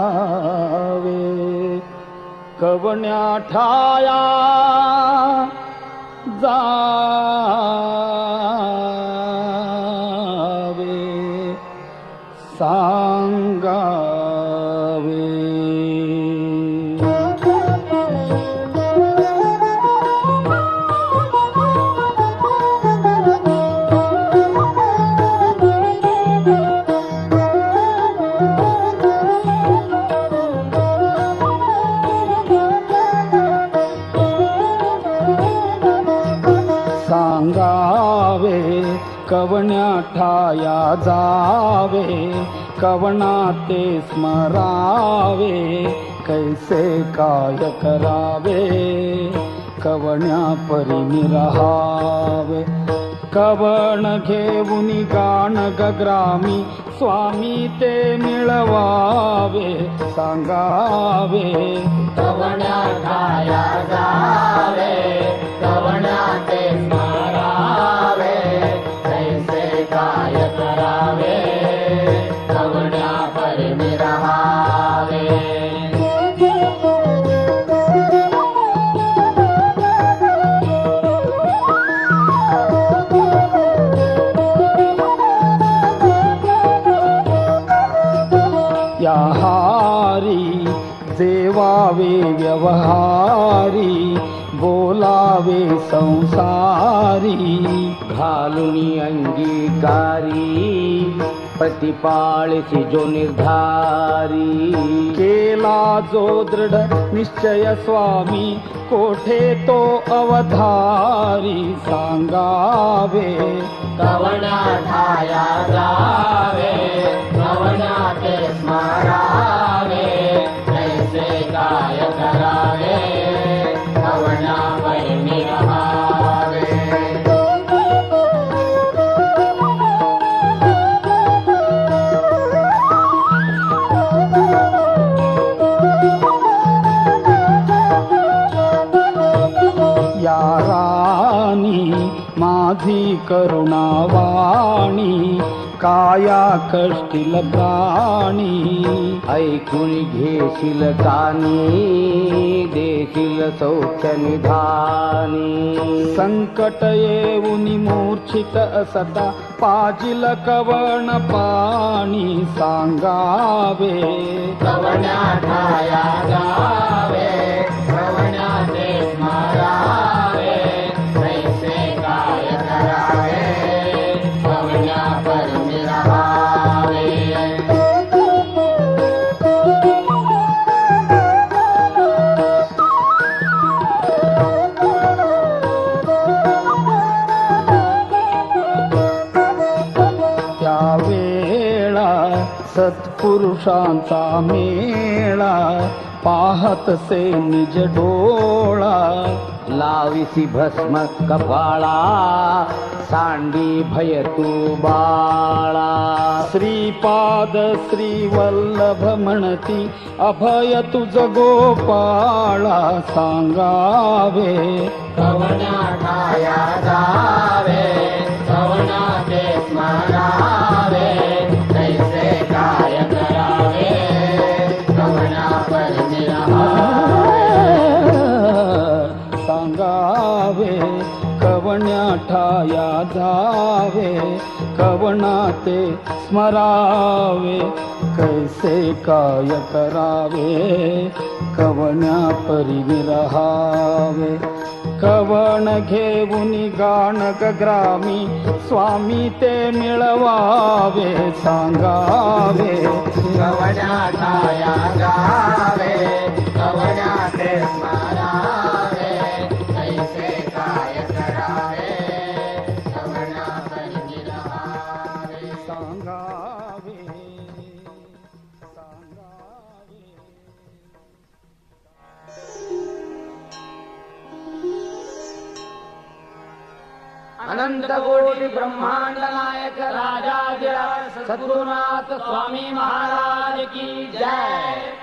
सांगावे कवण्या ठाया जावे सांगावे सांगावे कवण्या ठाया जावे कवना ते स्मरावे कैसे काय करावे कवण्या परी रहावे कवण घेऊन गाण गग्रामी स्वामी ते मिळवावे सांगावे कवण्या ठाया जावे कवण्या ते स्मरावे कैसे काय करावे कवण्या परी रहावे या हारी जेवावे व्यवहारी बोलावे संसारी घालून अंगीकारी प्रतिपाळशी जो निर्धारी केला जो दृढ निश्चय स्वामी कोठे तो अवधारी सांगावे कवण्या ठाया जावे कवण्या ते स्मरावे कैसे काय करावे कवण्या परी रहावे या राणी माझी करुणावाणी काया कष्टील प्राणी ऐकून घेशील कानी देशील सौख्य निधानी संकट येऊन मूर्छित असता पाजिल कवण पाणी सांगावे कवण्या ठाया जावे कवण्या ते स्मरावे कैसे काय करावे कवण्या परी रहावे त्यावेळा सत्पुरुषांचा मेळा पाहत से निज डोळा लाविसी भस्म कपाळा सांडी भय तू बाळा श्रीपाद श्रीवल्लभ म्हणती अभय तुझ गोपाळा सांगावे कवण्या ठाया जावे कवण्या ते स्मरावे कैसे काय करावे कवण्या परी रहावे सांगावे कवण्या ठाया जावे कवना ते स्मरावे कैसे काय करावे कवण्या परी रहावे कवण घेऊन गाण गग्रामी स्वामी ते मिळवावे सांगावे कवण्या ठाया जावे कवण्या ते स्मरावे कैसे काय करावे कवण्या परी रहावे सांगावे अनंत कोटि ब्रह्मांड नायक राजाधिराज सद्गुरुनाथ स्वामी महाराज की जय।